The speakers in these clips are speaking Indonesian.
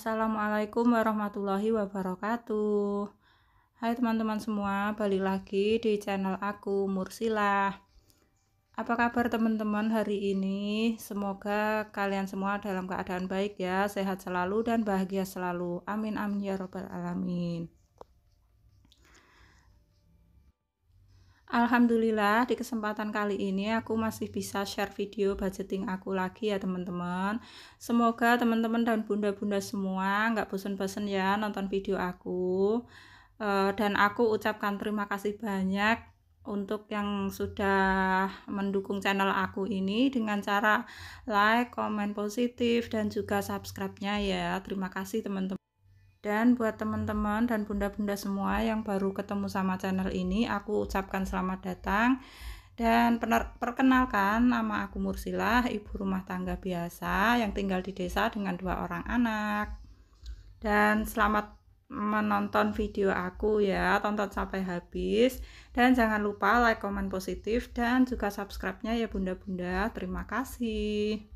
Assalamualaikum warahmatullahi wabarakatuh. Hai teman-teman semua, balik lagi di channel aku Mursilah. Apa kabar teman-teman hari ini? Semoga kalian semua dalam keadaan baik ya, sehat selalu dan bahagia selalu. Amin amin ya robbal alamin. Alhamdulillah di kesempatan kali ini aku masih bisa share video budgeting aku lagi ya teman-teman. Semoga teman-teman dan bunda-bunda semua nggak bosan-bosan ya nonton video aku. Dan aku ucapkan terima kasih banyak untuk yang sudah mendukung channel aku ini dengan cara like, komen positif dan juga subscribe-nya ya. Terima kasih teman-teman. Dan buat teman-teman dan bunda-bunda semua yang baru ketemu sama channel ini, aku ucapkan selamat datang. Dan perkenalkan, nama aku Mursilah, ibu rumah tangga biasa yang tinggal di desa dengan 2 orang anak. Dan selamat menonton video aku ya, tonton sampai habis. Dan jangan lupa like, komen positif, dan juga subscribe-nya ya bunda-bunda. Terima kasih.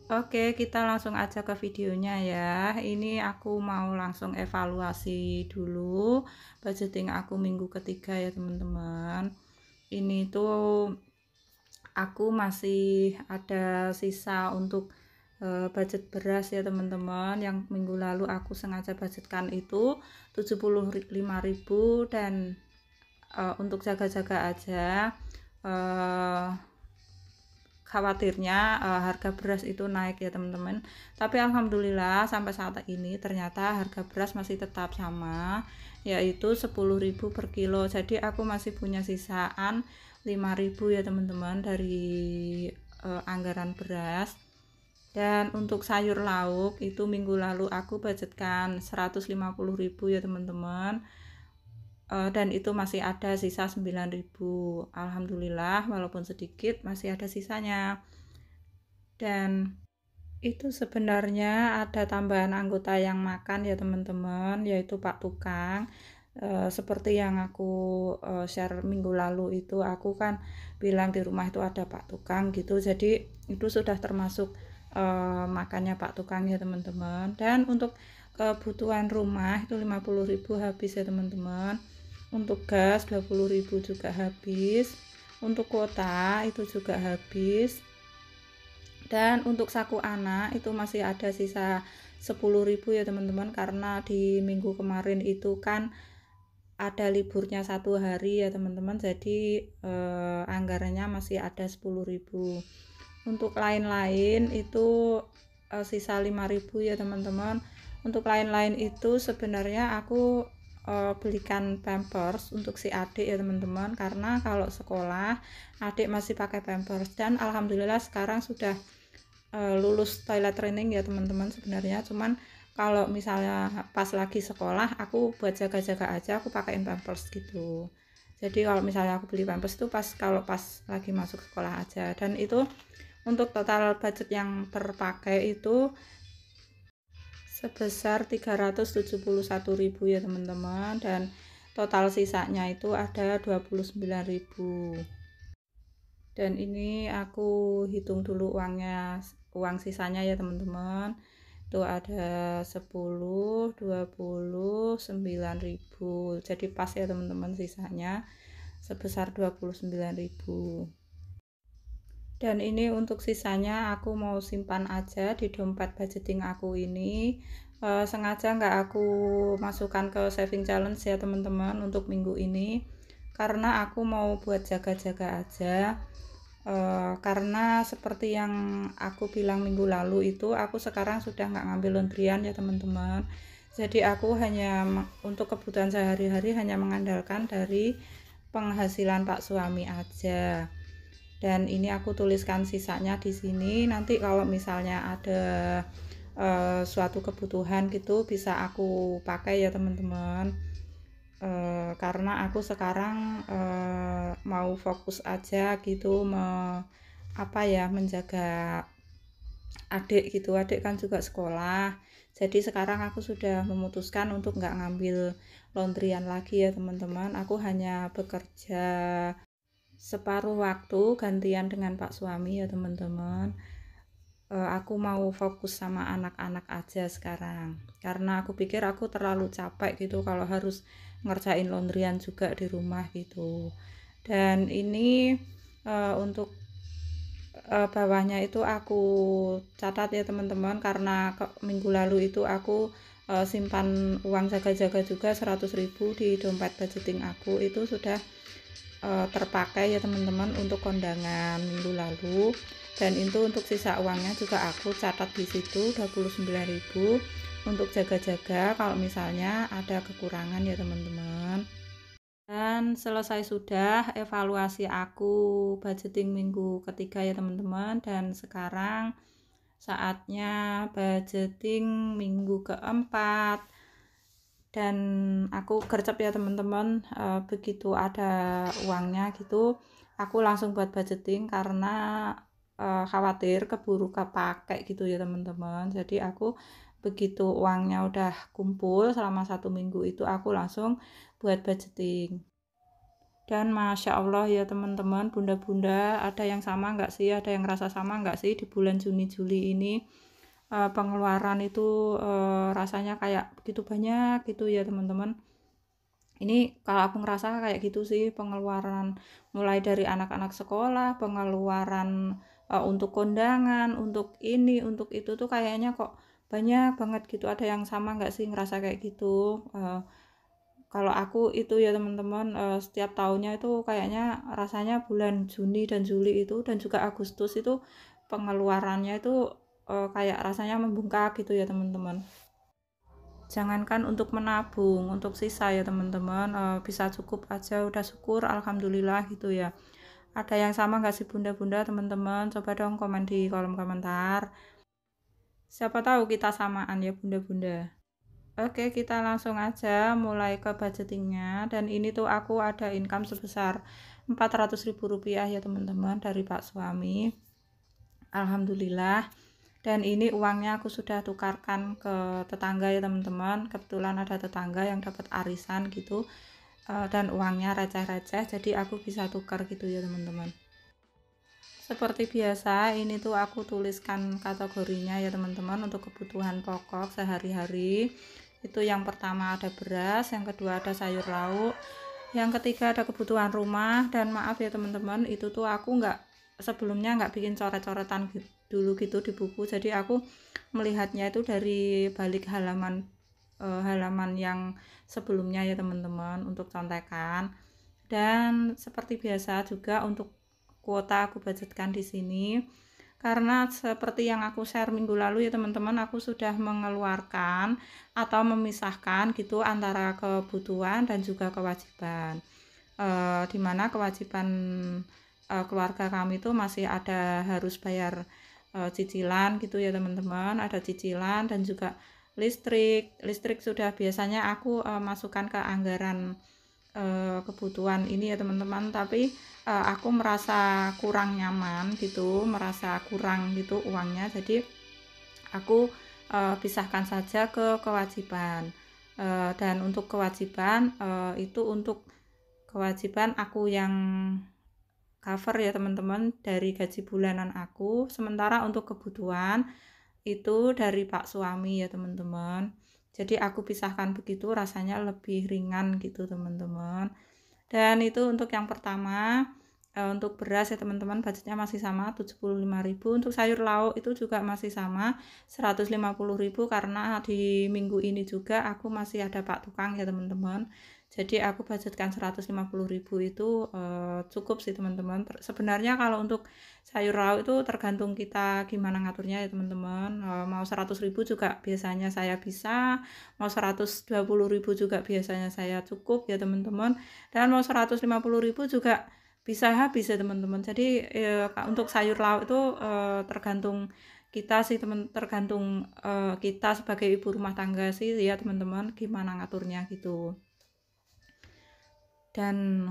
Oke, kita langsung aja ke videonya ya. Ini aku mau langsung evaluasi dulu budgeting aku minggu ketiga ya teman-teman. Ini tuh aku masih ada sisa untuk budget beras ya teman-teman. Yang minggu lalu aku sengaja budgetkan itu 75.000 dan untuk jaga-jaga aja. Khawatirnya harga beras itu naik ya teman-teman, tapi alhamdulillah sampai saat ini ternyata harga beras masih tetap sama, yaitu 10.000 per kilo. Jadi aku masih punya sisaan 5.000 ya teman-teman dari anggaran beras. Dan untuk sayur lauk itu minggu lalu aku budgetkan 150.000 ya teman-teman. Dan itu masih ada sisa 9.000. Alhamdulillah walaupun sedikit masih ada sisanya. Dan itu sebenarnya ada tambahan anggota yang makan ya teman-teman, yaitu Pak Tukang. Seperti yang aku share minggu lalu itu, aku kan bilang di rumah itu ada Pak Tukang gitu, jadi itu sudah termasuk makannya Pak Tukang ya teman-teman. Dan untuk kebutuhan rumah itu 50.000 habis ya teman-teman. Untuk gas 20.000 juga habis, untuk kuota itu juga habis. Dan untuk saku anak itu masih ada sisa 10.000 ya teman-teman, karena di minggu kemarin itu kan ada liburnya 1 hari ya teman-teman, jadi anggarannya masih ada 10.000. Untuk lain-lain itu sisa 5.000 ya teman-teman. Untuk lain-lain itu sebenarnya aku belikan pampers untuk si adik ya teman-teman, karena kalau sekolah adik masih pakai pampers. Dan alhamdulillah sekarang sudah lulus toilet training ya teman-teman. Sebenarnya cuman kalau misalnya pas lagi sekolah aku buat jaga-jaga aja aku pakein pampers gitu. Jadi kalau misalnya aku beli pampers itu kalau pas lagi masuk sekolah aja. Dan itu untuk total budget yang terpakai itu sebesar 371.000 ya teman-teman, dan total sisanya itu ada 29.000. Dan ini aku hitung dulu uang sisanya ya teman-teman. Itu ada 10, 20, 9.000. Jadi pas ya teman-teman, sisanya sebesar 29.000. Dan ini untuk sisanya aku mau simpan aja di dompet budgeting aku ini. Sengaja nggak aku masukkan ke saving challenge ya teman-teman untuk minggu ini, karena aku mau buat jaga-jaga aja. Karena seperti yang aku bilang minggu lalu itu, aku sekarang sudah nggak ngambil laundryan ya teman-teman. Jadi aku hanya untuk kebutuhan sehari-hari hanya mengandalkan dari penghasilan Pak suami aja. Dan ini aku tuliskan sisanya di sini. Nanti kalau misalnya ada suatu kebutuhan gitu bisa aku pakai ya teman-teman. Karena aku sekarang mau fokus aja gitu, menjaga adik gitu. Adik kan juga sekolah, jadi sekarang aku sudah memutuskan untuk nggak ngambil laundryan lagi ya teman-teman. Aku hanya bekerja separuh waktu gantian dengan Pak suami ya teman-teman. aku mau fokus sama anak-anak aja sekarang, karena aku pikir aku terlalu capek gitu kalau harus ngerjain laundryan juga di rumah gitu. Dan ini untuk bawahnya itu aku catat ya teman-teman, karena minggu lalu itu aku simpan uang jaga-jaga juga 100.000 di dompet budgeting aku, itu sudah terpakai ya teman-teman untuk kondangan minggu lalu. Dan itu untuk sisa uangnya juga aku catat di situ 29.000 untuk jaga-jaga kalau misalnya ada kekurangan ya teman-teman. Dan selesai sudah evaluasi aku budgeting minggu ketiga ya teman-teman, dan sekarang saatnya budgeting minggu keempat. Dan aku gercep ya teman-teman, begitu ada uangnya gitu aku langsung buat budgeting, karena khawatir keburu kepake gitu ya teman-teman. Jadi aku begitu uangnya udah kumpul selama 1 minggu itu aku langsung buat budgeting. Dan Masya Allah ya teman-teman, bunda-bunda, ada yang sama nggak sih, ada yang rasa sama nggak sih di bulan Juni Juli ini pengeluaran itu rasanya kayak begitu banyak gitu ya teman-teman. Ini kalau aku ngerasa kayak gitu sih, pengeluaran mulai dari anak-anak sekolah, pengeluaran untuk kondangan, untuk ini, untuk itu tuh kayaknya kok banyak banget gitu. Ada yang sama nggak sih ngerasa kayak gitu? Kalau aku itu ya teman-teman, setiap tahunnya itu kayaknya rasanya bulan Juni dan Juli itu dan juga Agustus itu pengeluarannya itu kayak rasanya membengkak gitu ya teman-teman. Jangankan untuk menabung, untuk sisa ya teman-teman, bisa cukup aja udah syukur alhamdulillah gitu ya. Ada yang sama nggak sih bunda-bunda teman-teman? Coba dong komen di kolom komentar. Siapa tahu kita samaan ya bunda-bunda. Oke, kita langsung aja mulai ke budgetingnya. Dan ini tuh aku ada income sebesar 400.000 rupiah ya teman-teman dari Pak Suami. Alhamdulillah. Dan ini uangnya aku sudah tukarkan ke tetangga ya teman-teman. Kebetulan ada tetangga yang dapat arisan gitu, dan uangnya receh-receh, jadi aku bisa tukar gitu ya teman-teman. Seperti biasa ini tuh aku tuliskan kategorinya ya teman-teman untuk kebutuhan pokok sehari-hari. Itu yang pertama ada beras, yang kedua ada sayur lauk, yang ketiga ada kebutuhan rumah. Dan maaf ya teman-teman, itu tuh aku sebelumnya nggak bikin coret-coretan dulu gitu di buku, jadi aku melihatnya itu dari balik halaman yang sebelumnya ya teman-teman untuk contekan. Dan seperti biasa juga untuk kuota aku budgetkan di sini, karena seperti yang aku share minggu lalu ya teman-teman, aku sudah mengeluarkan atau memisahkan gitu antara kebutuhan dan juga kewajiban, dimana kewajiban keluarga kami itu masih ada harus bayar cicilan gitu ya teman-teman, ada cicilan dan juga listrik sudah biasanya aku masukkan ke anggaran kebutuhan ini ya teman-teman, tapi aku merasa kurang nyaman gitu, merasa kurang gitu uangnya, jadi aku pisahkan saja ke kewajiban. Dan untuk kewajiban itu untuk kewajiban aku yang cover ya teman-teman dari gaji bulanan aku, sementara untuk kebutuhan itu dari Pak Suami ya teman-teman. Jadi aku pisahkan begitu rasanya lebih ringan gitu teman-teman. Dan itu untuk yang pertama. Untuk beras ya teman-teman budgetnya masih sama 75.000. Untuk sayur lauk itu juga masih sama 150.000, karena di minggu ini juga aku masih ada Pak Tukang ya teman-teman. Jadi aku budgetkan 150.000 itu cukup sih teman-teman. Sebenarnya kalau untuk sayur lauk itu tergantung kita gimana ngaturnya ya teman-teman. Mau 100.000 juga biasanya saya bisa, mau 120.000 juga biasanya saya cukup ya teman-teman, dan mau 150.000 juga bisa habis ya teman-teman. Jadi untuk sayur lauk itu tergantung kita sih tergantung kita sebagai ibu rumah tangga sih ya teman-teman, gimana ngaturnya gitu. Dan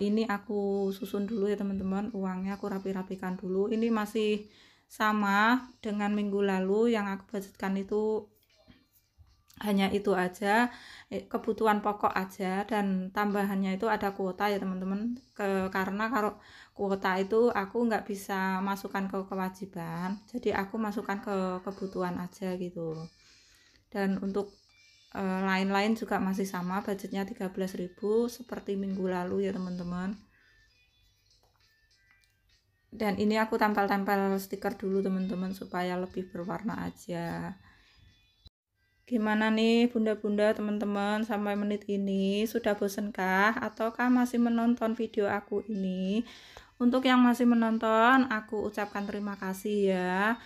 ini aku susun dulu ya teman-teman, uangnya aku rapi-rapikan dulu. Ini masih sama dengan minggu lalu, yang aku budgetkan itu hanya itu aja, kebutuhan pokok aja, dan tambahannya itu ada kuota ya teman-teman. Karena kalau kuota itu aku nggak bisa masukkan ke kewajiban, jadi aku masukkan ke kebutuhan aja gitu. Dan untuk lain-lain juga masih sama, budgetnya 13.000 seperti minggu lalu ya teman-teman. Dan ini aku tempel-tempel stiker dulu teman-teman supaya lebih berwarna aja. Gimana nih bunda-bunda teman-teman, sampai menit ini sudah bosenkah ataukah masih menonton video aku ini? Untuk yang masih menonton, aku ucapkan terima kasih ya.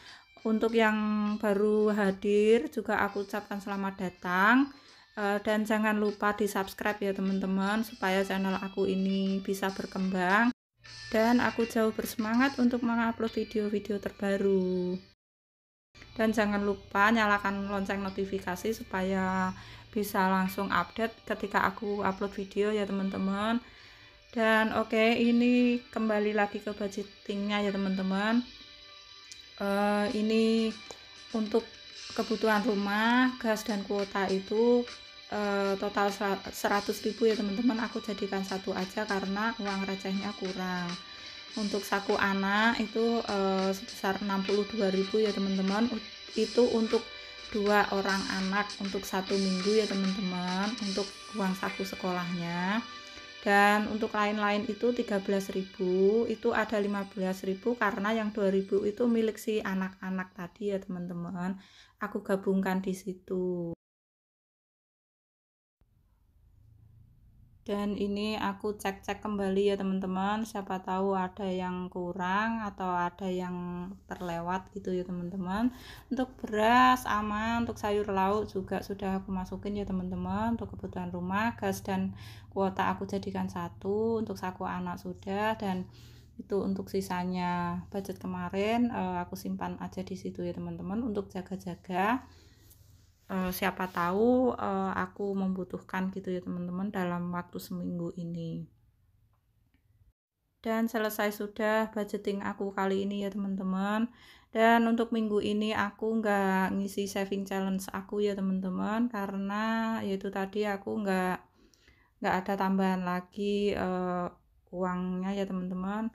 Untuk yang baru hadir juga aku ucapkan selamat datang. Dan jangan lupa di subscribe ya teman-teman, supaya channel aku ini bisa berkembang dan aku jauh bersemangat untuk mengupload video-video terbaru. Dan jangan lupa nyalakan lonceng notifikasi supaya bisa langsung update ketika aku upload video ya teman-teman. Dan oke, ini kembali lagi ke budgetingnya ya teman-teman. Ini untuk kebutuhan rumah, gas dan kuota itu total 100.000 ya teman-teman. Aku jadikan satu aja karena uang recehnya kurang. Untuk saku anak itu sebesar 62.000 ya teman-teman. Itu untuk 2 orang anak untuk 1 minggu ya teman-teman, untuk uang saku sekolahnya. Dan untuk lain-lain itu 13.000, itu ada 15.000 karena yang 2.000 itu milik si anak-anak tadi ya teman-teman, aku gabungkan di situ. Dan ini aku cek-cek kembali ya teman-teman, siapa tahu ada yang kurang atau ada yang terlewat gitu ya teman-teman. Untuk beras aman, untuk sayur lauk juga sudah aku masukin ya teman-teman. Untuk kebutuhan rumah, gas dan kuota aku jadikan satu, untuk saku anak sudah, dan itu untuk sisanya budget kemarin aku simpan aja di situ ya teman-teman, untuk jaga-jaga. Siapa tahu aku membutuhkan gitu ya teman-teman dalam waktu seminggu ini. Dan selesai sudah budgeting aku kali ini ya teman-teman. Dan untuk minggu ini aku nggak ngisi saving challenge aku ya teman-teman, karena yaitu tadi aku nggak ada tambahan lagi uangnya ya teman-teman.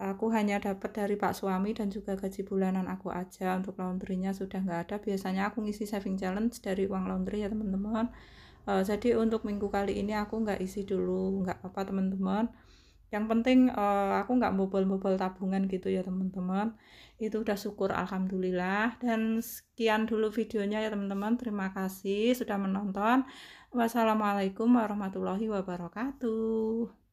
Aku hanya dapat dari Pak suami dan juga gaji bulanan aku aja. Untuk laundrynya sudah nggak ada. Biasanya aku ngisi saving challenge dari uang laundry ya teman-teman. Jadi untuk minggu kali ini aku nggak isi dulu, nggak apa teman-teman. Yang penting aku nggak bobol-bobol tabungan gitu ya teman-teman. Itu udah syukur alhamdulillah. Dan sekian dulu videonya ya teman-teman. Terima kasih sudah menonton. Wassalamualaikum warahmatullahi wabarakatuh.